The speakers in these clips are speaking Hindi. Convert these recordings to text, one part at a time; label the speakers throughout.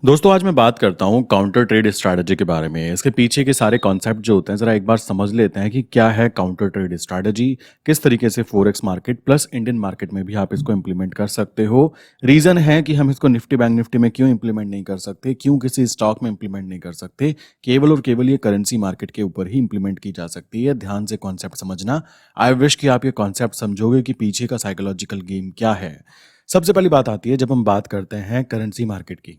Speaker 1: दोस्तों आज मैं बात करता हूँ काउंटर ट्रेड स्ट्रैटेजी के बारे में। इसके पीछे के सारे कॉन्सेप्ट जो होते हैं ज़रा एक बार समझ लेते हैं कि क्या है काउंटर ट्रेड स्ट्रैटेजी, किस तरीके से forex market plus Indian market में भी आप इसको इम्प्लीमेंट कर सकते हो। रीज़न है कि हम इसको निफ्टी बैंक निफ्टी में क्यों इम्प्लीमेंट नहीं कर सकते, क्यों किसी स्टॉक में इम्प्लीमेंट नहीं कर सकते, केवल और केवल ये करेंसी मार्केट के ऊपर ही इम्प्लीमेंट की जा सकती है। ध्यान से कॉन्सेप्ट समझना। आई विश कि आप ये कॉन्सेप्ट समझोगे कि पीछे का साइकोलॉजिकल गेम क्या है। सबसे पहली बात आती है जब हम बात करते हैं करेंसी मार्केट की।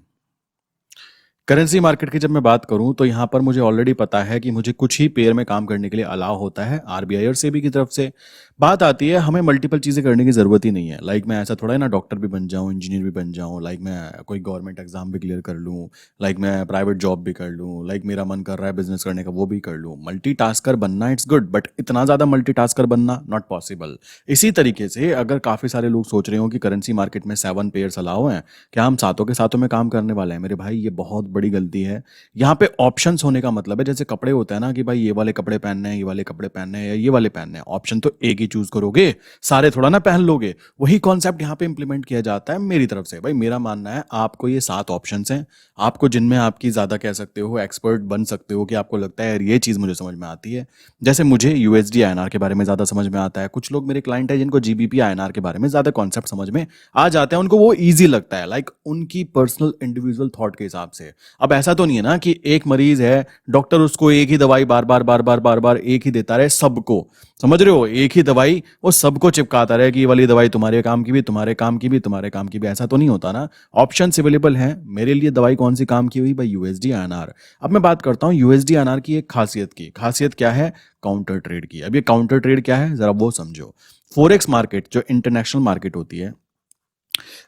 Speaker 1: करेंसी मार्केट की जब मैं बात करूं तो यहां पर मुझे ऑलरेडी पता है कि मुझे कुछ ही पेयर में काम करने के लिए अलाउ होता है आरबीआई और सेबी की तरफ से। बात आती है हमें मल्टीपल चीज़ें करने की ज़रूरत ही नहीं है। लाइक मैं ऐसा थोड़ा है ना डॉक्टर भी बन जाऊं, इंजीनियर भी बन जाऊं, लाइक मैं कोई गवर्नमेंट एग्जाम भी क्लियर कर लूं, लाइक मैं प्राइवेट जॉब भी कर लूं, लाइक मेरा मन कर रहा है बिजनेस करने का वो भी कर लूं। मल्टीटास्कर बनना इट्स गुड, बट इतना ज़्यादा मल्टीटास्कर बनना नॉट पॉसिबल। इसी तरीके से अगर काफ़ी सारे लोग सोच रहे हो कि करेंसी मार्केट में 7 पेयर्स अलाउ हैं, क्या हम सातों के सातों में काम करने वाले हैं? मेरे भाई ये बहुत बड़ी गलती है। यहाँ पे ऑप्शंस होने का मतलब है जैसे कपड़े होते हैं ना कि भाई ये वाले कपड़े पहनने हैं, ये वाले कपड़े पहनने हैं या ये वाले पहनने हैं। ऑप्शन तो एक ही चूज करोगे, सारे थोड़ा ना पहन लोगे। वही कॉन्सेप्ट यहाँ पे इंप्लीमेंट किया जाता है मेरी तरफ से। भाई मेरा मानना है आपको ये 7 ऑप्शंस हैं, आपको जिनमें आपकी ज्यादा कह सकते हो एक्सपर्ट बन सकते हो कि आपको लगता है यार ये चीज मुझे समझ में आती है। जैसे मुझे यूएसडी आईएनआर के बारे में ज्यादा समझ में आता है। कुछ लोग मेरे क्लाइंट है जिनको जीबीपी आईएनआर के बारे में ज्यादा कॉन्सेप्ट समझ में आ जाते हैं, उनको वो ईजी लगता है, लाइक उनकी पर्सनल इंडिविजुअल थॉट के हिसाब से। अब ऐसा तो नहीं है ना कि एक मरीज है, डॉक्टर उसको एक ही दवाई बार बार बार बार बार बार एक ही देता रहे सबको। समझ रहे हो? एक ही दवाई वो सबको चिपकाता रहे कि ये वाली दवाई तुम्हारे काम की भी, तुम्हारे काम की भी, तुम्हारे काम की भी। ऐसा तो नहीं होता ना। ऑप्शंस अवेलेबल हैं। मेरे लिए दवाई कौन सी काम की हुई? भाई यूएसडी आईएनआर। अब मैं बात करता हूँ यूएसडी आईएनआर की एक खासियत की। खासियत क्या है? काउंटर ट्रेड की। अब ये काउंटर ट्रेड क्या है जरा वो समझो। फोरेक्स मार्केट जो इंटरनेशनल मार्केट होती है,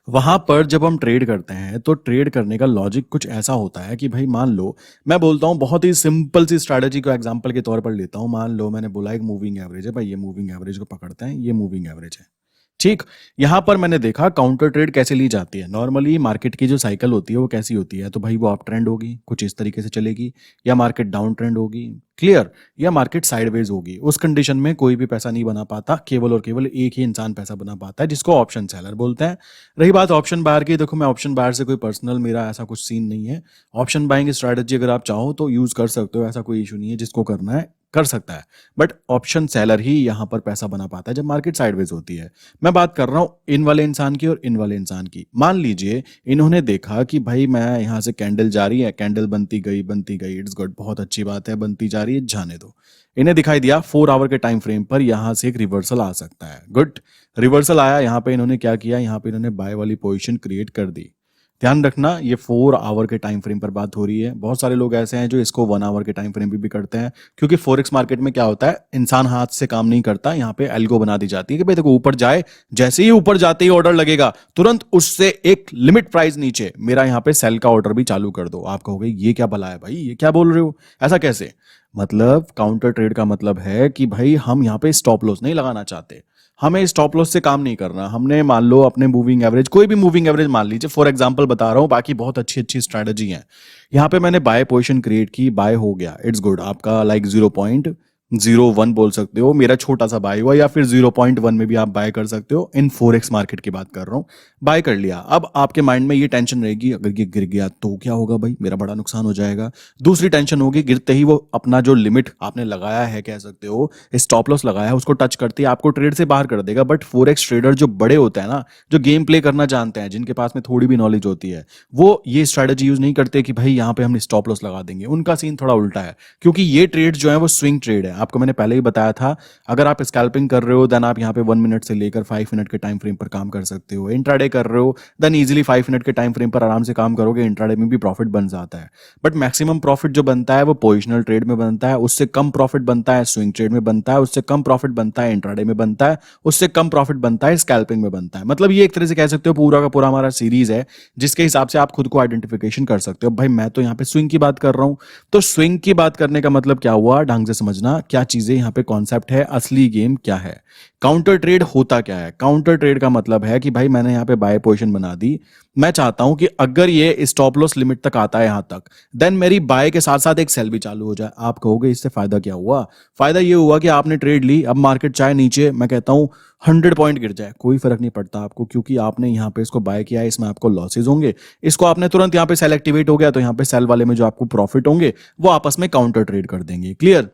Speaker 1: वहां पर जब हम ट्रेड करते हैं तो ट्रेड करने का लॉजिक कुछ ऐसा होता है कि भाई मान लो मैं बोलता हूं बहुत ही सिंपल सी स्ट्रैटेजी को एग्जांपल के तौर पर लेता हूं। मान लो मैंने बोला एक मूविंग एवरेज है, भाई ये मूविंग एवरेज को पकड़ते हैं, ये मूविंग एवरेज है। ठीक। यहां पर मैंने देखा काउंटर ट्रेड कैसे ली जाती है। नॉर्मली मार्केट की जो साइकिल होती है वो कैसी होती है? तो भाई वो अप ट्रेंड होगी, कुछ इस तरीके से चलेगी, या मार्केट डाउन ट्रेंड होगी, क्लियर, या मार्केट साइडवेज होगी। उस कंडीशन में कोई भी पैसा नहीं बना पाता, केवल और केवल एक ही इंसान पैसा बना पाता है जिसको ऑप्शन सेलर बोलते हैं। रही बात ऑप्शन बायर की, देखो मैं ऑप्शन बायर से कोई पर्सनल मेरा ऐसा कुछ सीन नहीं है। ऑप्शन बाइंग स्ट्रैटेजी अगर आप चाहो तो यूज कर सकते हो, ऐसा कोई इशू नहीं है। जिसको करना है कर सकता है, बट ऑप्शन सेलर ही यहां पर पैसा बना पाता है जब मार्केट साइडवेज होती है। मैं बात कर रहा हूं इन वाले इंसान की और इन वाले इंसान की। मान लीजिए इन्होंने देखा कि भाई मैं यहां से कैंडल जा रही है, कैंडल बनती गई, इट्स गुड, बहुत अच्छी बात है, बनती जा रही है, जाने दो। इन्हें दिखाई दिया 4 आवर के टाइम फ्रेम पर यहां से एक रिवर्सल आ सकता है। गुड, रिवर्सल आया। यहां पे इन्होंने क्या किया? यहां पे इन्होंने बाय वाली पोजीशन क्रिएट कर दी। ध्यान रखना ये 4 आवर के टाइम फ्रेम पर बात हो रही है। बहुत सारे लोग ऐसे हैं जो इसको 1 आवर के टाइम फ्रेम भी करते हैं, क्योंकि फॉरेक्स मार्केट में क्या होता है, इंसान हाथ से काम नहीं करता। यहाँ पे एल्गो बना दी जाती है कि भाई देखो ऊपर जाए, जैसे ही ऊपर जाते ही ऑर्डर लगेगा तुरंत उससे एक लिमिट प्राइस नीचे मेरा यहाँ पे सेल का ऑर्डर भी चालू कर दो। आप कहोगे ये क्या भला है भाई, ये क्या बोल रहे हो, ऐसा कैसे? मतलब काउंटर ट्रेड का मतलब है कि भाई हम यहाँ पे स्टॉप लॉस नहीं लगाना चाहते, हमें स्टॉप लॉस से काम नहीं करना। हमने मान लो अपने मूविंग एवरेज, कोई भी मूविंग एवरेज मान लीजिए, फॉर एग्जांपल बता रहा हूं, बाकी बहुत अच्छी अच्छी स्ट्रैटेजी है। यहां पे मैंने बाय पोजीशन क्रिएट की, बाय हो गया, इट्स गुड। आपका लाइक 0.01 बोल सकते हो, मेरा छोटा सा बाय हुआ, या फिर 0.1 में भी आप बाय कर सकते हो। इन फोरेक्स मार्केट की बात कर रहा हूं। बाय कर लिया। अब आपके माइंड में ये टेंशन रहेगी अगर ये गिर गया तो क्या होगा भाई, मेरा बड़ा नुकसान हो जाएगा। दूसरी टेंशन होगी गिरते ही वो अपना जो लिमिट आपने लगाया है, कह सकते हो स्टॉप लॉस लगाया है, उसको टच करते ही आपको ट्रेड से बाहर कर देगा। बट फोरेक्स ट्रेडर जो बड़े होते हैं ना, जो गेम प्ले करना जानते हैं, जिनके पास में थोड़ी भी नॉलेज होती है, वो ये स्ट्रेटेजी यूज नहीं करते कि भाई यहाँ पे हम स्टॉप लॉस लगा देंगे। उनका सीन थोड़ा उल्टा है, क्योंकि ये ट्रेड जो है वो स्विंग ट्रेड है। आपको मैंने पहले ही बताया था, अगर आप स्कैल्पिंग कर रहे हो देन आप यहाँ पे 1 मिनट से लेकर 5 मिनट के टाइम फ्रेम पर काम कर सकते हो। इंट्राडे कर रहे हो देन इजीली 5 मिनट के टाइम फ्रेम पर आराम से काम करोगे, इंट्राडे में भी प्रॉफिट बन जाता है। बट मैक्सिमम प्रॉफिट जो बनता है वो पोजिशनल ट्रेड में बनता है, उससे कम प्रॉफिट बनता है स्विंग ट्रेड में बनता है, उससे कम प्रॉफिट बनता है इंट्राडे में बनता है, उससे कम प्रॉफिट बनता है स्कैल्पिंग में बनता है। मतलब ये एक तरह से कह सकते हो पूरा का पूरा हमारा सीरीज है, जिसके हिसाब से आप खुद को आइडेंटिफिकेशन कर सकते हो। भाई मैं तो यहाँ पे स्विंग की बात कर रहा हूं, तो स्विंग की बात करने का मतलब क्या हुआ, ढंग से समझना क्या चीजें यहाँ पे कॉन्सेप्ट है, असली गेम क्या है। काउंटर ट्रेड होता क्या है? काउंटर ट्रेड का मतलब है कि भाई मैंने यहाँ पे बाय पोजीशन बना दी, मैं चाहता हूं कि अगर ये स्टॉप लॉस लिमिट तक आता है यहां तक, देन मेरी बाय के साथ साथ एक सेल भी चालू हो जाए। आप कहोगे इससे फायदा क्या हुआ? फायदा ये हुआ कि आपने ट्रेड ली, अब मार्केट चाहे नीचे मैं कहता हूं 100 पॉइंट गिर जाए, कोई फर्क नहीं पड़ता आपको, क्योंकि आपने यहाँ पे इसको बाय किया है, इसमें आपको लॉसेज होंगे। इसको आपने तुरंत यहाँ पे सेल एक्टिवेट हो गया तो यहाँ पे सेल वाले में जो आपको प्रॉफिट होंगे वो आपस में काउंटर ट्रेड कर देंगे। क्लियर?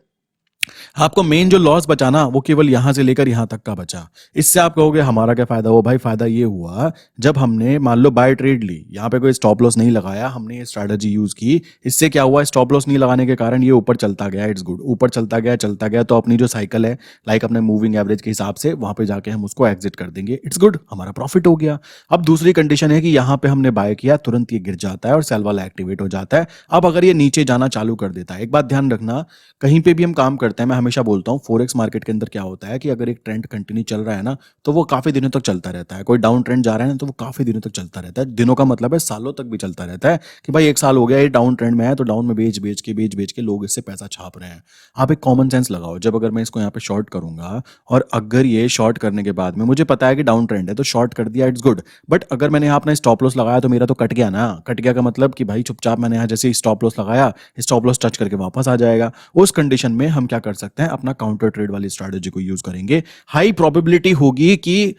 Speaker 1: आपको मेन जो लॉस बचा ना वो केवल यहां से लेकर यहां तक का बचा। इससे आप कहोगे हमारा क्या फायदा हुआ? भाई फायदा ये हुआ, जब हमने मान लो बाय ट्रेड ली, यहां पे कोई स्टॉप लॉस नहीं लगाया, हमने ये स्ट्रैटेजी यूज की, इससे क्या हुआ? स्टॉप लॉस नहीं लगाने के कारण ये ऊपर चलता गया, इट्स गुड, ऊपर चलता गया तो अपनी जो साइकिल है लाइक अपने मूविंग एवरेज के हिसाब से वहां पे जाके हम उसको एग्जिट कर देंगे, इट्स गुड, हमारा प्रॉफिट हो गया। अब दूसरी कंडीशन है कि यहां पे हमने बाय किया, तुरंत ये गिर जाता है और सेल वाला एक्टिवेट हो जाता है। अब अगर ये नीचे जाना चालू कर देता है, एक बात ध्यान रखना, कहीं पे भी हम काम करते हैं, मैं हमेशा बोलता हूं फॉरेक्स मार्केट के अंदर क्या होता है कि अगर एक ट्रेंड कंटिन्यू चल रहा है ना तो वो काफी दिनों तक चलता रहता है। कोई डाउन ट्रेंड जा रहा है ना तो वो काफी दिनों तक चलता रहता है। दिनों का मतलब है सालों तक भी चलता रहता है कि भाई एक साल हो गया ये डाउन ट्रेंड में है तो डाउन में बेच के लोग इससे पैसा छाप रहे हैं। आप एक कॉमन सेंस लगाओ, जब अगर मैं इसको यहाँ पे शॉर्ट करूंगा और अगर ये शॉर्ट करने के बाद में मुझे पता है कि डाउन ट्रेंड है तो शॉर्ट कर दिया, इट्स गुड, बट अगर मैंने यहाँ अपना स्टॉप लॉस लगाया तो मेरा तो कट गया ना। कट गया का मतलब कि भाई चुपचाप मैंने यहाँ जैसे स्टॉप लॉस लगाया, स्टॉप लॉस टच करके वापस आ जाएगा। उस कंडीशन में हम क्या कर सकते हैं? अपना काउंटर ट्रेड वाली स्ट्रैटेजी को यूज करेंगे। हाई प्रोबेबिलिटी होगी कि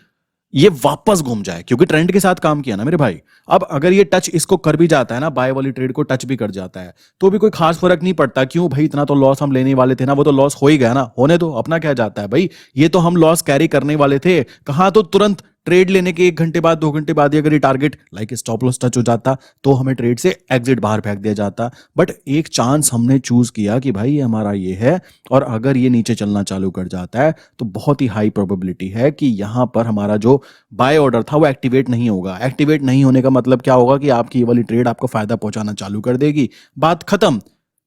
Speaker 1: ये वापस घूम जाए, क्योंकि ट्रेंड के साथ काम किया ना मेरे भाई। अब अगर ये टच इसको कर भी जाता है ना, बाय वाली ट्रेड को टच भी कर जाता है, तो भी कोई खास फर्क नहीं पड़ता। क्यों भाई? इतना तो लॉस हम लेने वाले थे ना, वो तो लॉस हो ही गया ना, होने दो, अपना क्या जाता है भाई। ये तो हम लॉस कैरी करने वाले थे, कहां तो तुरंत ट्रेड लेने के 1 घंटे बाद 2 घंटे बाद ही अगर ये target like stop loss touch हो जाता तो हमें ट्रेड से एग्जिट बाहर फेंक दिया जाता। बट एक चांस हमने चूज किया कि भाई ये हमारा ये है, और अगर ये नीचे चलना चालू कर जाता है तो बहुत ही हाई प्रोबेबिलिटी है कि यहां पर हमारा जो बाय ऑर्डर था वो एक्टिवेट नहीं होगा। एक्टिवेट नहीं होने का मतलब क्या होगा कि आपकी ये वाली ट्रेड आपको फायदा पहुंचाना चालू कर देगी, बात खत्म।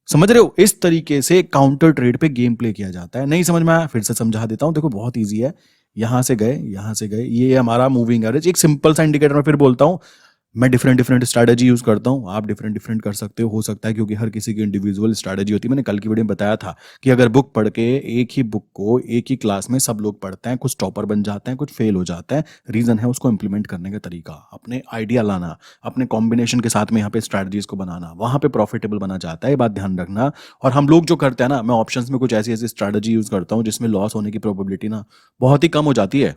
Speaker 1: समझ रहे हो? इस तरीके से काउंटर ट्रेड पे गेम प्ले किया जाता है। नहीं समझ में आया? फिर से समझा देता हूं, देखो बहुत ईजी है। यहां से गए, ये हमारा मूविंग एवरेज, एक सिंपल सा इंडिकेटर मैं फिर बोलता हूं। मैं डिफरेंट डिफरेंट स्ट्रैटेजी यूज करता हूं, आप डिफरेंट डिफरेंट कर सकते हो सकता है, क्योंकि हर किसी की इंडिविजुअल स्ट्रैटेजी होती है। मैंने कल की वीडियो में बताया था कि अगर बुक पढ़ के एक ही बुक को एक ही क्लास में सब लोग पढ़ते हैं, कुछ टॉपर बन जाते हैं, कुछ फेल हो जाते हैं। रीजन है उसको इंप्लीमेंट करने का तरीका, अपने आइडिया लाना, अपने कॉम्बिनेशन के साथ में यहाँ पे स्ट्रैटेजीज को बनाना, वहां पे प्रॉफिटेबल बना जाता है, ये बात ध्यान रखना। और हम लोग जो करते हैं ना, मैं ऑप्शंस में कुछ ऐसी ऐसी स्ट्रैटेजी यूज करता हूँ जिसमें लॉस होने की प्रोबेबिलिटी ना बहुत ही कम हो जाती है।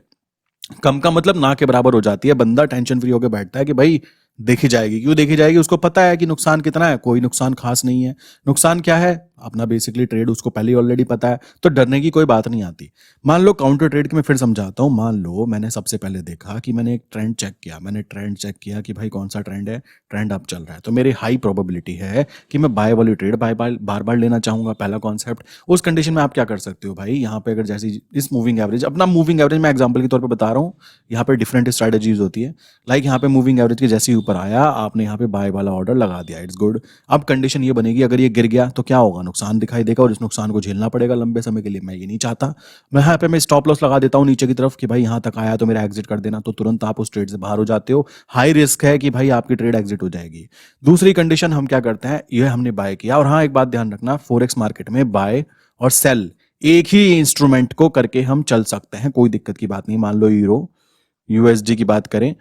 Speaker 1: कम का मतलब ना के बराबर हो जाती है। बंदा टेंशन फ्री होकर बैठता है कि भाई देखी जाएगी। क्यों देखी जाएगी? उसको पता है कि नुकसान कितना है, कोई नुकसान खास नहीं है। नुकसान क्या है? अपना बेसिकली ट्रेड उसको पहले ही ऑलरेडी पता है, तो डरने की कोई बात नहीं आती। मान लो काउंटर ट्रेड की मैं फिर समझाता हूं। मान लो मैंने सबसे पहले देखा कि मैंने एक ट्रेंड चेक किया, कि भाई कौन सा ट्रेंड है, ट्रेंड अप चल रहा है, तो मेरी हाई प्रोबेबिलिटी है कि मैं बाय वाली ट्रेड बार बार लेना चाहूंगा। पहला कॉन्सेप्ट। उस कंडीशन में आप क्या कर सकते हो भाई, यहाँ पे अगर जैसी इस मूविंग एवरेज, अपना मूविंग एवरेज मैं एग्जाम्पल के तौर पर बता रहा हूँ, यहाँ पे डिफरेंट स्ट्रैटेजीज होती है। लाइक यहाँ पे मूविंग एवरेज के जैसे ही ऊपर आया, आपने यहाँ पे बाय वाला ऑर्डर लगा दिया, इट्स गुड। अब कंडीशन ये बनेगी, अगर ये गिर गया तो क्या होगा? नुकसान दिखाई देगा और इस नुकसान को झेलना पड़ेगा लंबे समय के लिए। मैं ये नहीं चाहता। मैं यहाँ पे मैं स्टॉप लॉस लगा देता हूँ नीचे की तरफ कि भाई यहाँ तक आया तो मेरा एग्जिट कर देना, तो तुरंत आप उस ट्रेड से बाहर हो जाते हो। हाई रिस्क है कि भाई आपकी ट्रेड एग्जिट हो जाएगी। दूसरी कंडीशन हम क्या करते हैं, ये हमने बाय किया, और हाँ एक बात ध्यान रखना, फोरेक्स मार्केट में बाय और सेल एक ही इंस्ट्रूमेंट को करके हम चल सकते हैं, कोई दिक्कत की बात नहीं। मान लो यूरो यूएसडी की बात करें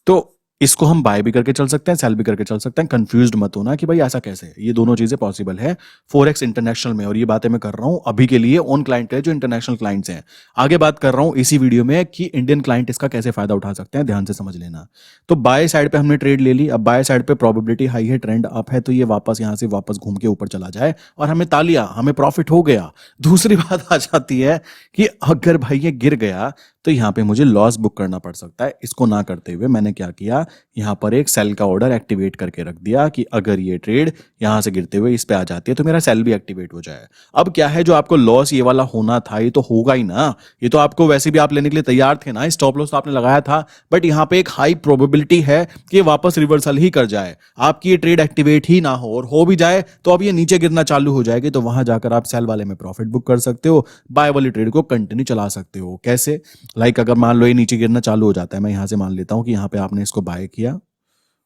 Speaker 1: तो इसको हम बाय भी करके चल सकते हैं, सेल भी करके चल सकते हैं। कंफ्यूज्ड मत होना कि भाई ऐसा कैसे है, ये दोनों चीजें पॉसिबल है फोरेक्स इंटरनेशनल में। और ये बातें मैं कर रहा हूं अभी के लिए ऑन क्लाइंट के, जो इंटरनेशनल क्लाइंट्स हैं। आगे बात कर रहा हूं इसी वीडियो में कि इंडियन क्लाइंट इसका कैसे फायदा उठा सकते हैं, ध्यान से समझ लेना। तो बाय साइड पे हमने ट्रेड ले ली, अब बाय साइड पे प्रोबेबिलिटी हाई है, ट्रेंड अप है, तो ये वापस यहां से वापस घूम के ऊपर चला जाए और हमें तालिया, हमें प्रॉफिट हो गया। दूसरी बात आ जाती है कि अगर भाई ये गिर गया तो यहां पे मुझे लॉस बुक करना पड़ सकता है। इसको ना करते हुए मैंने क्या किया, यहां पर एक सेल का ऑर्डर एक्टिवेट करके रख दिया कि अगर ये ट्रेड यहां से गिरते हुए इस पे आ जाती है तो मेरा सेल भी एक्टिवेट हो जाए। अब क्या है, जो आपको लॉस ये वाला होना था ये तो होगा ही ना, ये तो आपको वैसे भी आप लेने के लिए तैयार थे ना, स्टॉप लॉस तो आपने लगाया था। बट यहां पे एक हाई प्रोबेबिलिटी है कि ये वापस रिवर्सल ही कर जाए, आपकी ये ट्रेड एक्टिवेट ही ना हो, और हो भी जाए तो अब ये नीचे गिरना चालू हो जाएगी, तो वहां जाकर आप सेल वाले में प्रॉफिट बुक कर सकते हो, बाय वाली ट्रेड को कंटिन्यू चला सकते हो। कैसे? लाइक अगर मान लो ये नीचे गिरना चालू हो जाता है, मैं यहां से मान लेता हूं कि यहां पे आपने इसको बाय किया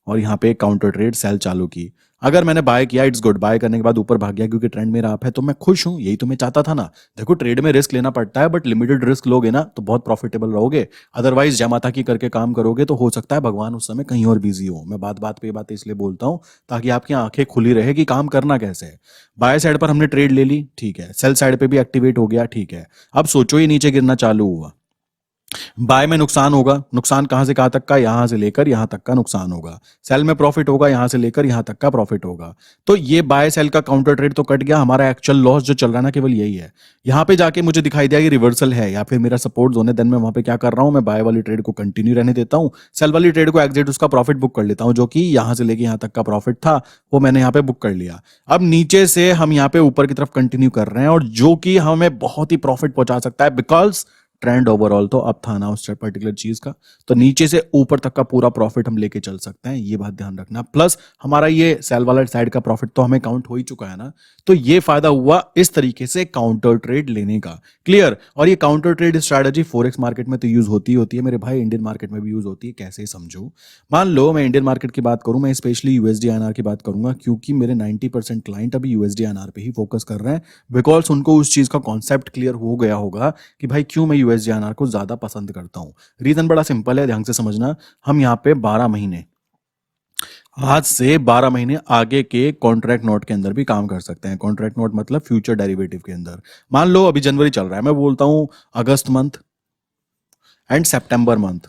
Speaker 1: और यहाँ पे काउंटर ट्रेड सेल चालू की। अगर मैंने बाय किया इट्स गुड, बाय करने के बाद ऊपर भाग गया क्योंकि ट्रेंड मेरा अप है तो मैं खुश हूँ, यही तो मैं चाहता था ना। देखो ट्रेड में रिस्क लेना पड़ता है बट लिमिटेड रिस्क लोगे ना तो बहुत प्रॉफिटेबल रहोगे। अदरवाइज जमाता की करके काम करोगे तो हो सकता है भगवान उस समय कहीं और बिजी हो। मैं बात बात पे ये बात इसलिए बोलता हूँ ताकि आपकी आंखें खुली रहे कि काम करना कैसे है। बाय साइड पर हमने ट्रेड ले ली, ठीक है, सेल साइड पे भी एक्टिवेट हो गया, ठीक है। अब सोचो ये नीचे गिरना चालू हुआ, बाय में नुकसान होगा, नुकसान कहां से कहां तक का, यहां से लेकर यहां तक का नुकसान होगा। सेल में प्रॉफिट होगा, यहां से लेकर यहां तक का प्रॉफिट होगा। तो ये बाय सेल का काउंटर ट्रेड तो कट गया, हमारा एक्चुअल लॉस जो चल रहा है ना केवल यही है। यहां पे जाके मुझे दिखाई दिया कि रिवर्सल है या फिर मेरा सपोर्ट जोन है, देन मैं वहां पे क्या कर रहा हूं, मैं बाय वाली ट्रेड को कंटिन्यू रहने देता हूं, सेल वाली ट्रेड को एग्जिट उसका प्रॉफिट बुक कर लेता हूं, जो कि यहां से लेके यहां तक का प्रॉफिट था वो मैंने यहां पे बुक कर लिया। अब नीचे से हम यहां पे ऊपर की तरफ कंटिन्यू कर रहे हैं और जो कि हमें बहुत ही प्रॉफिट पहुंचा सकता है बिकॉज ट्रेंड ओवरऑल तो अब था ना उस पर्टिकुलर चीज का। तो नीचे से ऊपर तक का पूरा प्रॉफिट हम लेके चल सकते हैं, ये बात ध्यान रखना। प्लस हमारा ये सेल वाला साइड का प्रॉफिट तो हमें काउंट हो ही चुका है ना। तो ये फायदा हुआ इस तरीके से काउंटर ट्रेड लेने का। क्लियर। और ये counter trade strategy forex market में तो यूज होती होती है मेरे भाई, इंडियन मार्केट में भी यूज होती है। कैसे समझो, मान लो मैं इंडियन मार्केट की बात करूं, मैं स्पेशली यूएसडी आईएनआर की बात करूंगा क्योंकि मेरे 90% क्लाइंट अभी यूएसडी आईएनआर पे ही फोकस कर रहे हैं बिकॉज उनको उस चीज का कॉन्सेप्ट क्लियर हो गया होगा कि भाई क्यों मैं यूएसडीआरआर को ज्यादा पसंद करता हूं। रीजन बड़ा सिंपल है, ध्यान से समझना। हम यहाँ पे 12 महीने, आज से 12 महीने आगे के कॉन्ट्रैक्ट नोट के अंदर भी काम कर सकते हैं। कॉन्ट्रैक्ट नोट मतलब फ्यूचर डेरिवेटिव के अंदर। मान लो अभी जनवरी चल रहा है, मैं बोलता हूं अगस्त मंथ एंड सितंबर मंथ।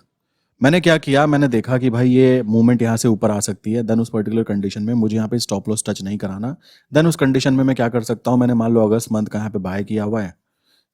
Speaker 1: मैंने क्या किया, मैंने देखा कि भाई ये मूवमेंट यहाँ से ऊपर आ सकती है, देन उस पर्टिकुलर कंडीशन में मुझे यहाँ पे स्टॉप लॉस टच नहीं कराना। देन उस कंडीशन में मैं क्या कर सकता हूँ, मैंने मान लो अगस्त मंथ का यहाँ पे बाय किया हुआ है,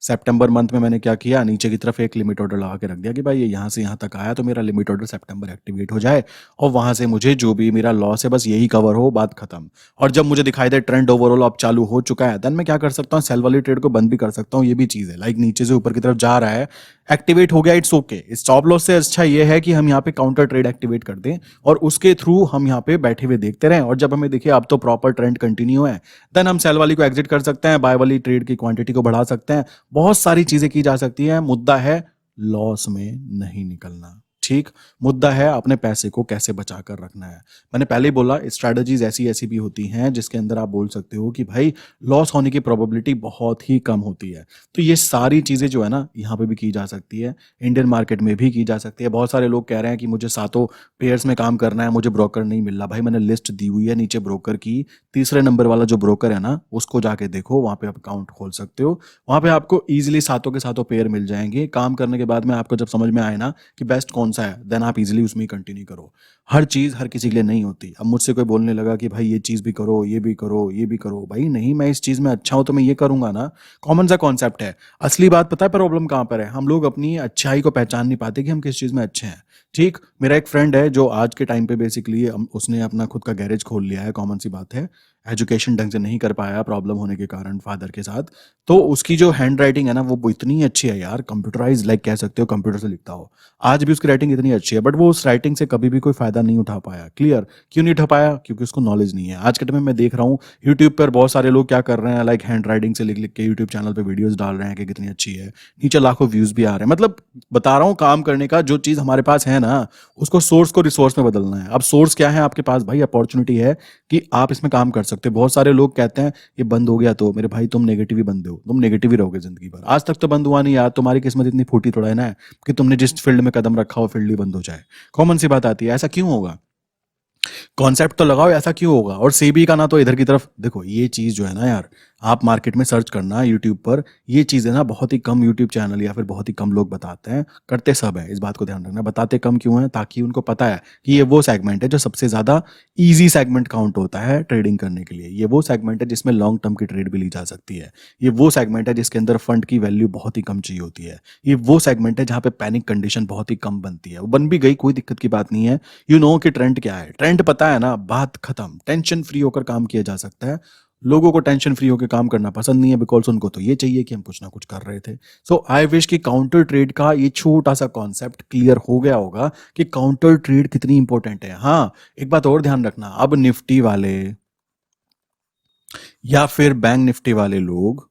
Speaker 1: सितंबर मंथ में मैंने क्या किया, नीचे की तरफ एक लिमिट ऑर्डर लगा के रख दिया कि भाई ये यहाँ से यहाँ तक आया तो मेरा लिमिट ऑर्डर सितंबर एक्टिवेट हो जाए और वहां से मुझे जो भी मेरा लॉस है बस यही कवर हो, बात खत्म। और जब मुझे दिखाई दे ट्रेंड ओवरऑल अब चालू हो चुका है, देन मैं क्या कर सकता हूँ, सेल वाली ट्रेड को बंद भी कर सकता हूँ। ये भी चीज है, लाइक नीचे से ऊपर की तरफ जा रहा है, एक्टिवेट हो गया, इट्स ओके। स्टॉप लॉस से अच्छा ये है कि हम यहाँ पे काउंटर ट्रेड एक्टिवेट कर दें और उसके थ्रू हम यहाँ पे बैठे हुए देखते रहें और जब हमें देखिए अब तो प्रॉपर ट्रेंड कंटिन्यू है, देन हम सेल वाली को एग्जिट कर सकते हैं, बाय वाली ट्रेड की क्वांटिटी को बढ़ा सकते हैं। बहुत सारी चीजें की जा सकती है। मुद्दा है लॉस में नहीं निकलना। ठीक। मुद्दा है अपने पैसे को कैसे बचा कर रखना है। मैंने पहले ही बोला स्ट्रैटेजीज ऐसी ऐसी भी होती हैं जिसके अंदर आप बोल सकते हो कि भाई लॉस होने की प्रोबेबिलिटी बहुत ही कम होती है। तो ये सारी चीजें जो है ना यहाँ पे भी की जा सकती है, इंडियन मार्केट में भी की जा सकती है। बहुत सारे लोग कह रहे हैं कि मुझे सातों पेयर्स में काम करना है, मुझे ब्रोकर नहीं मिल रहा। भाई मैंने लिस्ट दी हुई है नीचे ब्रोकर की, तीसरे नंबर वाला जो ब्रोकर है ना उसको जाके देखो, वहां पे आप अकाउंट खोल सकते हो। वहां पे आपको इजीली सातों के सातों पेयर मिल जाएंगे। काम करने के बाद में आपको जब समझ में आए ना कि बेस्ट कौन सा है, देन आप इजीली उसमें कंटिन्यू करो। हर चीज हर किसी के लिए नहीं होती। अब मुझसे कोई बोलने लगा कि भाई ये चीज भी करो, ये भी करो, ये भी करो, भाई नहीं, मैं इस चीज में अच्छा हूं तो मैं ये करूंगा ना। कॉमन सा कॉन्सेप्ट है। असली बात पता है प्रॉब्लम कहां पर है, हम लोग अपनी अच्छाई को पहचान नहीं पाते कि हम किस चीज में अच्छे हैं। ठीक। मेरा एक फ्रेंड है जो आज के टाइम पे बेसिकली उसने अपना खुद का गैरेज खोल लिया है, कॉमन सी बात है। एजुकेशन ढंग से नहीं कर पाया प्रॉब्लम होने के कारण फादर के साथ। तो उसकी जो हैंड राइटिंग है ना वो इतनी अच्छी है यार, कंप्यूटराइज लाइक कह सकते हो, कंप्यूटर से लिखता हो। आज भी उसकी राइटिंग इतनी अच्छी है बट वो उस राइटिंग से कभी भी कोई फायदा नहीं उठा पाया। क्लियर। क्यों नहीं उठा पाया? क्योंकि उसको नॉलेज नहीं है। आज के टाइम में मैं देख रहा हूँ यूट्यूब पर बहुत सारे लोग क्या कर रहे हैं, लाइक हैंड राइटिंग से लिख लिख के यूट्यूब चैनल पे वीडियोस डाल रहे हैं कि कितनी अच्छी है, नीचे लाखों व्यूज भी आ रहे हैं। मतलब बता रहा हूँ काम करने का जो चीज हमारे पास है ना उसको सोर्स को रिसोर्स में बदलना है। अब सोर्स क्या है आपके पास? भाई अपॉर्चुनिटी है कि आप इसमें काम कर सकते हो। बहुत सारे लोग कहते हैं ये बंद हो गया तो मेरे भाई तुम नेगेटिव ही बंदे हो, तुम नेगेटिव ही रहोगे जिंदगी भर। आज तक तो बंद हुआ नहीं यार, तुम्हारी किस्मत इतनी फूटी थोड़ा है ना कि तुमने जिस फील्ड में कदम रखा हो फील्ड ही बंद हो जाए। कॉमन सी बात आती है, ऐसा क्यों होगा? कॉन्सेप्ट तो लगाओ, ऐसा क्यों होगा? और सेबी का ना तो इधर की तरफ देखो, ये चीज जो है ना यार, आप मार्केट में सर्च करना यूट्यूब पर, ये चीजें ना बहुत ही कम यूट्यूब चैनल या फिर बहुत ही कम लोग बताते हैं। करते सब है, इस बात को ध्यान रखना। बताते कम क्यों है? ताकि उनको पता है कि ये वो सेगमेंट है जो सबसे ज्यादा इजी सेगमेंट काउंट होता है ट्रेडिंग करने के लिए। ये वो सेगमेंट है जिसमें लॉन्ग टर्म की ट्रेड भी ली जा सकती है। ये वो सेगमेंट है जिसके अंदर फंड की वैल्यू बहुत ही कम चाहिए होती है। ये वो सेगमेंट है जहां पे पैनिक कंडीशन बहुत ही कम बनती है। वो बन भी गई कोई दिक्कत की बात नहीं है। यू नो कि ट्रेंड क्या है, ट्रेंड पता है ना, बात खत्म। टेंशन फ्री होकर काम किया जा सकता है। लोगों को टेंशन फ्री होकर काम करना पसंद नहीं है बिकॉज उनको तो ये चाहिए कि हम कुछ ना कुछ कर रहे थे। सो आई विश कि काउंटर ट्रेड का ये छोटा सा कॉन्सेप्ट क्लियर हो गया होगा कि काउंटर ट्रेड कितनी इंपॉर्टेंट है। हाँ, एक बात और ध्यान रखना, अब निफ्टी वाले या फिर बैंक निफ्टी वाले लोग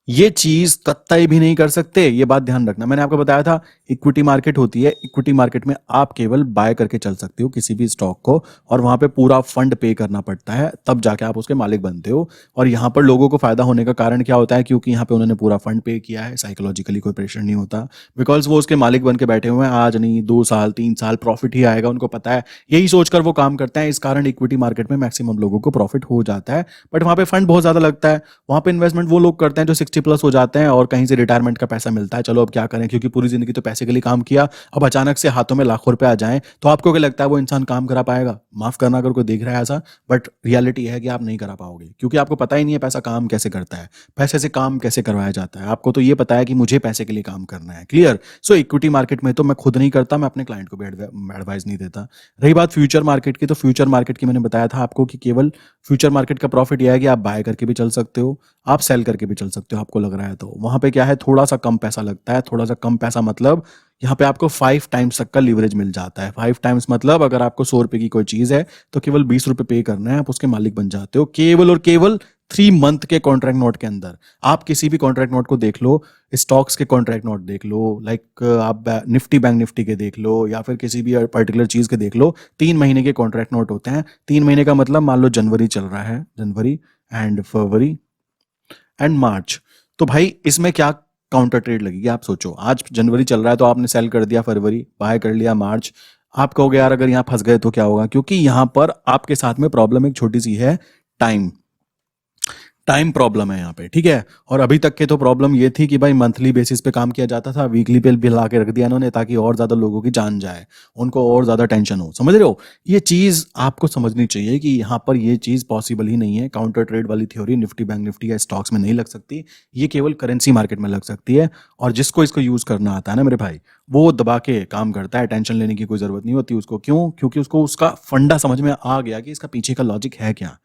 Speaker 1: ये चीज कतई भी नहीं कर सकते, ये बात ध्यान रखना। मैंने आपको बताया था इक्विटी मार्केट होती है, इक्विटी मार्केट में आप केवल बाय करके चल सकते हो किसी भी स्टॉक को, और वहां पे पूरा फंड पे करना पड़ता है, तब जाके आप उसके मालिक बनते हो। और यहाँ पर लोगों को फायदा होने का कारण क्या होता है, क्योंकि यहाँ पे उन्होंने पूरा फंड पे किया है, साइकोलॉजिकली कोई प्रेशर नहीं होता, बिकॉज वो उसके मालिक बन के बैठे हुए हैं, आज नहीं 2 साल 3 साल प्रॉफिट ही आएगा, उनको पता है, यही सोचकर वो काम करते हैं। इस कारण इक्विटी मार्केट में मैक्सिमम लोगों को प्रॉफिट हो जाता है, बट वहां पे फंड बहुत ज्यादा लगता है। वहां पे इन्वेस्टमेंट वो लोग करते हैं जो 60+ हो जाते हैं और कहीं से रिटायरमेंट का पैसा मिलता है, चलो अब क्या करें, क्योंकि पूरी जिंदगी तो पैसे के लिए काम किया, अब अचानक से हाथों में लाखों रुपए आ जाएं, तो आपको क्या लगता है वो इंसान काम करा पाएगा? माफ करना अगर कोई देख रहा है ऐसा, बट रियलिटी है कि आप नहीं करा पाओगे, क्योंकि आपको पता ही नहीं है पैसा काम कैसे करता है, पैसे से काम कैसे करवाया जाता है। आपको तो ये पता है कि मुझे पैसे के लिए काम करना है, क्लियर। सो इक्विटी मार्केट में तो मैं खुद नहीं करता, मैं अपने क्लाइंट को भी एडवाइस नहीं देता। रही बात फ्यूचर मार्केट की, तो फ्यूचर मार्केट की मैंने बताया था आपको कि केवल फ्यूचर मार्केट का प्रॉफिट यह है कि आप बाय करके भी चल सकते हो, आप सेल करके भी चल सकते हो, आपको लग रहा है तो। वहां पे क्या है, थोड़ा सा कम पैसा लगता है, थोड़ा सा कम पैसा मतलब यहाँ पे आपको 5 टाइम्स तक का लीवरेज मिल जाता है। 5 टाइम्स मतलब अगर आपको 100 रुपए की कोई चीज है तो केवल 20 रुपए पे करना है, आप उसके मालिक बन जाते हो, केवल और केवल 3 मंथ के कॉन्ट्रैक्ट नोट के अंदर। आप किसी भी कॉन्ट्रैक्ट नोट को देख लो, स्टॉक्स के कॉन्ट्रैक्ट नोट देख लो, लाइक आप निफ्टी बैंक निफ्टी के देख लो, या फिर किसी भी पर्टिकुलर चीज के देख लो, 3 महीने के कॉन्ट्रैक्ट नोट होते हैं। 3 महीने का मतलब मान लो जनवरी चल रहा है, जनवरी एंड फरवरी एंड मार्च, तो भाई इसमें क्या काउंटर ट्रेड लगेगी? आप सोचो, आज जनवरी चल रहा है तो आपने सेल कर दिया फरवरी, बाय कर लिया मार्च। आप कहोगे यार अगर यहाँ फंस गए तो क्या होगा, क्योंकि यहाँ पर आपके साथ में प्रॉब्लम एक छोटी सी है, टाइम। टाइम प्रॉब्लम है यहाँ पे, ठीक है। और अभी तक के तो प्रॉब्लम ये थी कि भाई मंथली बेसिस पे काम किया जाता था, वीकली पे बिल ला के रख दिया इन्होंने, ताकि और ज्यादा लोगों की जान जाए, उनको और ज्यादा टेंशन हो, समझ रहे हो। ये चीज आपको समझनी चाहिए कि यहाँ पर ये चीज पॉसिबल ही नहीं है। काउंटर ट्रेड वाली थ्योरी निफ्टी बैंक निफ्टी या स्टॉक्स में नहीं लग सकती, ये केवल करेंसी मार्केट में लग सकती है। और जिसको इसको यूज करना आता है ना मेरे भाई, वो दबा के काम करता है, टेंशन लेने की कोई जरूरत नहीं होती उसको। क्यों? क्योंकि उसको उसका फंडा समझ में आ गया कि इसका पीछे का लॉजिक है क्या।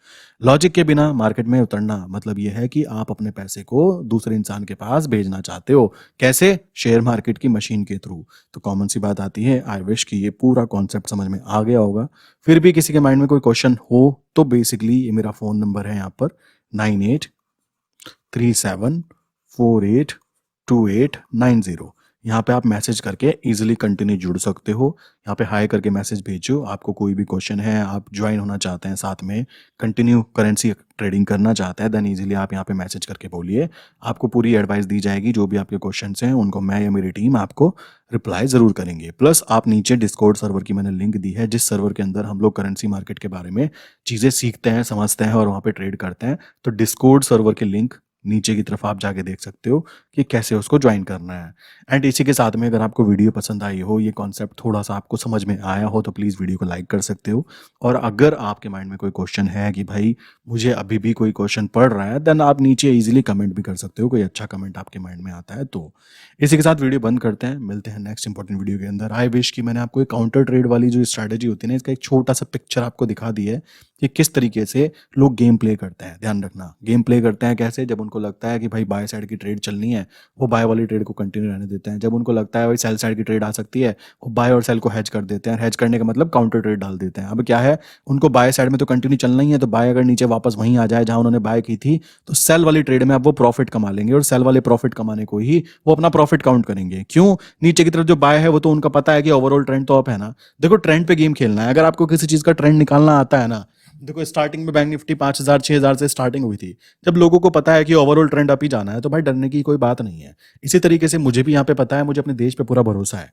Speaker 1: लॉजिक के बिना मार्केट में उतरना मतलब यह है कि आप अपने पैसे को दूसरे इंसान के पास भेजना चाहते हो, कैसे? शेयर मार्केट की मशीन के थ्रू। तो कॉमन सी बात आती है, आई विश कि ये पूरा कॉन्सेप्ट समझ में आ गया होगा। फिर भी किसी के माइंड में कोई क्वेश्चन हो तो बेसिकली ये मेरा फोन नंबर है यहाँ पर, 9837482890। यहाँ पे आप मैसेज करके इजीली कंटिन्यू जुड़ सकते हो। यहाँ पे हाई करके मैसेज भेजो, आपको कोई भी क्वेश्चन है, आप ज्वाइन होना चाहते हैं साथ में, कंटिन्यू करेंसी ट्रेडिंग करना चाहते हैं, देन इजीली आप यहाँ पे मैसेज करके बोलिए, आपको पूरी एडवाइस दी जाएगी। जो भी आपके क्वेश्चंस हैं उनको मैं या मेरी टीम आपको रिप्लाई जरूर करेंगे। प्लस आप नीचे डिस्कॉर्ड सर्वर की मैंने लिंक दी है, जिस सर्वर के अंदर हम लोग करेंसी मार्केट के बारे में चीज़ें सीखते हैं, समझते हैं और वहाँ पे ट्रेड करते हैं। तो डिस्कॉर्ड सर्वर के लिंक नीचे की तरफ आप जाके देख सकते हो कि कैसे उसको ज्वाइन करना है। एंड इसी के साथ में अगर आपको वीडियो पसंद आई हो, ये कॉन्सेप्ट थोड़ा सा आपको समझ में आया हो, तो प्लीज़ वीडियो को लाइक कर सकते हो। और अगर आपके माइंड में कोई क्वेश्चन है कि भाई मुझे अभी भी कोई क्वेश्चन पड़ रहा है, देन आप नीचे इजीली कमेंट भी कर सकते हो, कोई अच्छा कमेंट आपके माइंड में आता है तो। इसी के साथ वीडियो बंद करते हैं, मिलते हैं नेक्स्ट इंपॉर्टेंट वीडियो के अंदर। आई विश कि मैंने आपको एक काउंटर ट्रेड वाली जो स्ट्रैटेजी होती है ना, इसका एक छोटा सा पिक्चर आपको दिखा दी है कि किस तरीके से लोग गेम प्ले करते हैं। ध्यान रखना, गेम प्ले करते हैं कैसे? जब उनको लगता है कि भाई बाय साइड की ट्रेड चलनी है, वो बाय वाली ट्रेड को कंटिन्यू रहने देते हैं। जब उनको लगता है भाई सेल साइड की ट्रेड आ सकती है, वो बाय और सेल को हैज कर देते हैं। हैज करने का मतलब काउंटर ट्रेड डाल देते हैं। अब क्या है, उनको बाय साइड में तो कंटिन्यू चलना ही है, तो बाय अगर नीचे वापस वहीं आ जाए जहां उन्होंने बाय की थी, तो सेल वाली ट्रेड में अब वो प्रॉफिट कमा लेंगे, और सेल वाले प्रॉफिट कमाने को ही वो अपना प्रॉफिट काउंट करेंगे। क्यों? नीचे की तरफ जो बाय है वो तो उनका पता है कि ओवरऑल ट्रेंड तो अप है ना। देखो, ट्रेंड पे गेम खेलना है। अगर आपको किसी चीज का ट्रेंड निकालना आता है ना, देखो स्टार्टिंग में बैंक निफ्टी 5,000 6,000 से स्टार्टिंग हुई थी। जब लोगों को पता है कि ओवरऑल ट्रेंड अप ही जाना है, तो भाई डरने की कोई बात नहीं है। इसी तरीके से मुझे भी यहाँ पे पता है, मुझे अपने देश पे पूरा भरोसा है।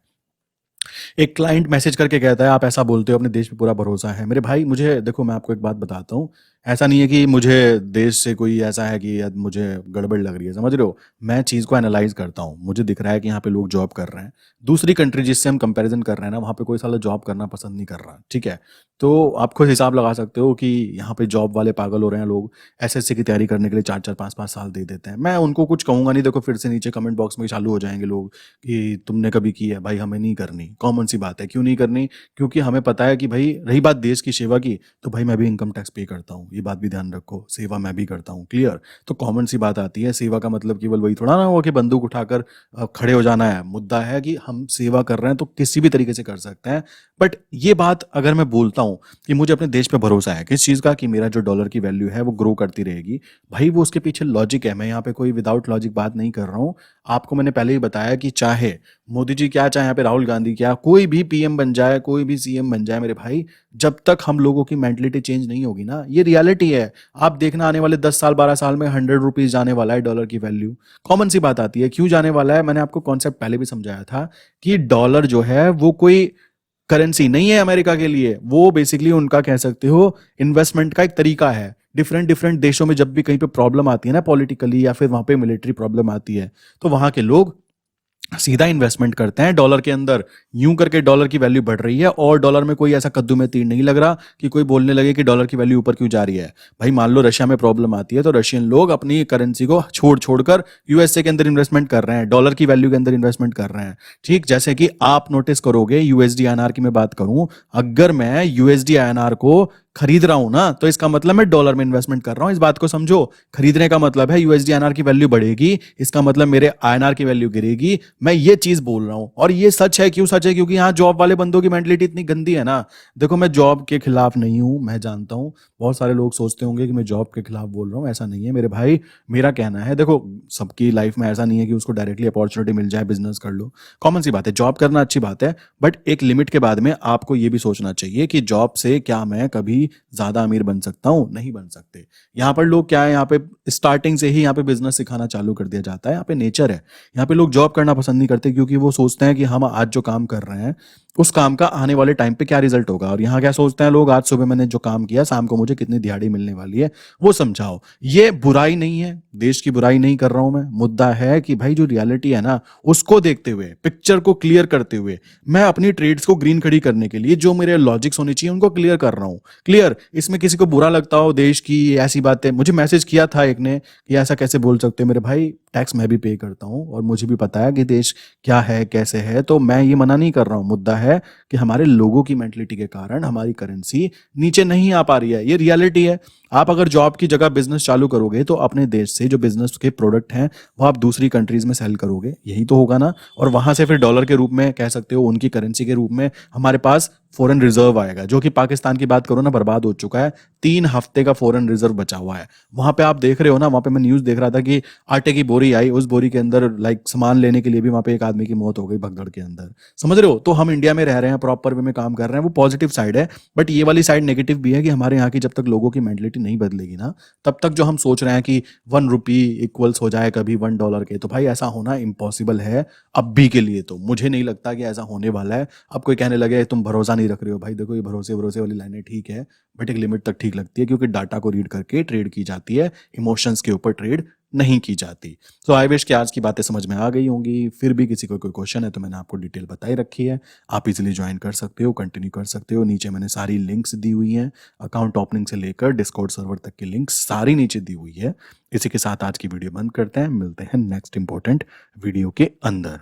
Speaker 1: एक क्लाइंट मैसेज करके कहता है आप ऐसा बोलते हो, अपने देश पे पूरा भरोसा है। मेरे भाई मुझे देखो, मैं आपको एक बात बताता हूँ, ऐसा नहीं है कि मुझे देश से कोई ऐसा है कि यार मुझे गड़बड़ लग रही है, समझ रहे हो। मैं चीज़ को एनालाइज करता हूँ, मुझे दिख रहा है कि यहाँ पे लोग जॉब कर रहे हैं। दूसरी कंट्री जिससे हम कंपैरिजन कर रहे हैं ना, वहाँ पे कोई साला जॉब करना पसंद नहीं कर रहा, ठीक है। तो आप खुद हिसाब लगा सकते हो कि यहाँ पे जॉब वाले पागल हो रहे हैं लोग, एसएससी की तैयारी करने के लिए 4-4 5-5 साल दे देते हैं। मैं उनको कुछ कहूंगा नहीं, देखो फिर से नीचे कमेंट बॉक्स में चालू हो जाएंगे लोग कि तुमने कभी की है। भाई हमें नहीं करनी, कॉमन सी बात है, क्यों नहीं करनी? क्योंकि हमें पता है कि भाई, रही बात देश की सेवा की, तो भाई मैं भी इनकम टैक्स पे करता हूँ। ये बात भी ध्यान रखो, सेवा मैं भी करता हूँ, क्लियर। तो कॉमन सी बात आती है, सेवा का मतलब केवल वही थोड़ा ना हुआ कि बंदूक उठाकर खड़े हो जाना है। मुद्दा है कि हम सेवा कर रहे हैं तो किसी भी तरीके से कर सकते हैं। बट ये बात अगर मैं बोलता हूँ कि मुझे अपने देश पे भरोसा है, किस चीज़ का, कि मेरा जो डॉलर की वैल्यू है वो ग्रो करती रहेगी, भाई वो उसके पीछे लॉजिक है। मैं यहाँ पे कोई विदाउट लॉजिक बात नहीं कर रहा हूँ। आपको मैंने पहले ही बताया कि चाहे मोदी जी क्या, चाहे यहाँ पे राहुल गांधी क्या, कोई भी पीएम बन जाए, कोई भी सीएम बन जाए मेरे भाई, जब तक हम लोगों की मेंटलिटी चेंज नहीं होगी ना, ये रियलिटी है। आप देखना आने वाले 10 साल 12 साल में 100 रुपीज जाने वाला है डॉलर की वैल्यू। कॉमन सी बात आती है, क्यों जाने वाला है, मैंने आपको कॉन्सेप्ट पहले भी समझाया था कि डॉलर जो है वो कोई करेंसी नहीं है अमेरिका के लिए, वो बेसिकली उनका कह सकते हो इन्वेस्टमेंट का एक तरीका है। डिफरेंट डिफरेंट देशों में जब भी कहीं पे प्रॉब्लम आती है ना पॉलिटिकली, या फिर वहां पे मिलिट्री प्रॉब्लम आती है, तो वहां के लोग सीधा इन्वेस्टमेंट करते हैं डॉलर के अंदर। यूं करके डॉलर की वैल्यू बढ़ रही है, और डॉलर में कोई ऐसा कद्दू में तीर नहीं लग रहा कि कोई बोलने लगे कि डॉलर की वैल्यू ऊपर क्यों जा रही है। भाई मान लो रशिया में प्रॉब्लम आती है तो रशियन लोग अपनी करेंसी को छोड़ छोड़कर यूएसए के अंदर इन्वेस्टमेंट कर रहे हैं, डॉलर की वैल्यू के अंदर इन्वेस्टमेंट कर रहे हैं। ठीक, जैसे कि आप नोटिस करोगे, यूएसडी आईएनआर की मैं बात करूं, अगर मैं यूएसडी आईएनआर को खरीद रहा हूं ना, तो इसका मतलब मैं डॉलर में इन्वेस्टमेंट कर रहा हूं। इस बात को समझो, खरीदने का मतलब है यूएसडी आईएनआर की वैल्यू बढ़ेगी, इसका मतलब मेरे आईएनआर की वैल्यू गिरेगी। मैं ये चीज बोल रहा हूं, और ये सच है। क्यों सच है? क्योंकि यहाँ जॉब वाले बंदों की मेंटलिटी इतनी गंदी है ना। देखो, मैं जॉब के खिलाफ नहीं हूं, मैं जानता हूं बहुत सारे लोग सोचते होंगे कि मैं जॉब के खिलाफ बोल रहा हूं, ऐसा नहीं है मेरे भाई। मेरा कहना है, देखो सबकी लाइफ में ऐसा नहीं है कि उसको डायरेक्टली अपॉर्चुनिटी मिल जाए, बिजनेस कर लो, कॉमन सी बात है, जॉब करना अच्छी बात है। बट एक लिमिट के बाद में आपको ये भी सोचना चाहिए कि जॉब से क्या मैं कभी ज्यादा अमीर बन सकता हूं? नहीं बन सकते। यहाँ पर लोग क्या है, यहाँ पे स्टार्टिंग से ही यहाँ पे बिजनेस सिखाना चालू कर दिया जाता है। यहाँ पे नेचर है, यहाँ पे लोग जॉब करना पसंद नहीं करते, क्योंकि वो सोचते हैं कि हम आज जो काम कर रहे हैं उस काम का आने वाले टाइम पे क्या रिजल्ट होगा। और यहाँ क्या सोचते हैं लोग, आज सुबह मैंने जो काम किया, शाम को मुझे कितनी दिहाड़ी मिलने वाली है, वो समझाओ। ये बुराई नहीं है, देश की बुराई नहीं कर रहा हूं मैं। मुद्दा है कि भाई जो रियलिटी है ना, उसको देखते हुए, पिक्चर को क्लियर करते हुए, मैं अपनी ट्रेड्स को ग्रीन खड़ी करने के लिए जो मेरे लॉजिक्स होने चाहिए उनको क्लियर कर रहा हूं। क्लियर? इसमें किसी को बुरा लगता हो देश की ऐसी बातें, मुझे मैसेज किया था एक ने कि ऐसा कैसे बोल सकते हो मेरे भाई, टैक्स मैं भी पे करता हूं और मुझे भी पता है कि देश क्या है कैसे है, तो मैं ये मना नहीं कर रहा हूं। मुद्दा है कि हमारे लोगों की मेंटलिटी के कारण हमारी करेंसी नीचे नहीं आ पा रही है, ये रियलिटी है। आप अगर जॉब की जगह बिजनेस चालू करोगे तो अपने देश से जो बिजनेस के प्रोडक्ट हैं वो आप दूसरी कंट्रीज में सेल करोगे, यही तो होगा ना। और वहां से फिर डॉलर के रूप में, कह सकते हो उनकी करेंसी के रूप में, हमारे पास फॉरेन रिजर्व आएगा, जो कि पाकिस्तान की बात करो ना, बर्बाद हो चुका है। 3 हफ्ते का फॉरेन रिजर्व बचा हुआ है। वहां पे आप देख रहे हो ना, वहां पे मैं न्यूज देख रहा था कि आटे की बोरी आई, उस बोरी के अंदर सामान लेने के लिए भी वहां पे एक आदमी की मौत हो गई भगदड़ के अंदर। समझ रहे हो? तो हम इंडिया में रह रहे हैं, प्रॉपर वे में काम कर रहे हैं, वो पॉजिटिव साइड है। बट ये वाली साइड नेगेटिव भी है कि हमारे यहाँ की जब तक लोगों की मेंटलिटी नहीं बदलेगी ना, तब तक जो हम सोच रहे हैं कि 1 रुपी इक्वल्स हो जाए कभी $1 के, तो भाई ऐसा होना इम्पॉसिबल है अब भी के लिए। तो मुझे नहीं लगता कि ऐसा होने वाला है। अब कोई कहने लगे तुम भरोसा नहीं रख रहे हो, भाई देखो ये भरोसे भरोसे वाली लाइनें ठीक है, बट एक लिमिट तक ठीक लगती है, क्योंकि डाटा को रीड करके ट्रेड की जाती है, इमोशंस के ऊपर ट्रेड नहीं की जाती। सो आई विश कि आज की बातें समझ में आ गई होंगी। फिर भी किसी को कोई क्वेश्चन है तो मैंने आपको डिटेल बताई रखी है, आप इजीली ज्वाइन कर सकते हो, कंटिन्यू कर सकते हो। नीचे मैंने सारी लिंक्स दी हुई हैं, अकाउंट ओपनिंग से लेकर डिस्कॉर्ड सर्वर तक की लिंक्स सारी नीचे दी हुई है। इसी के साथ आज की वीडियो बंद करते हैं, मिलते हैं नेक्स्ट इंपॉर्टेंट वीडियो के अंदर।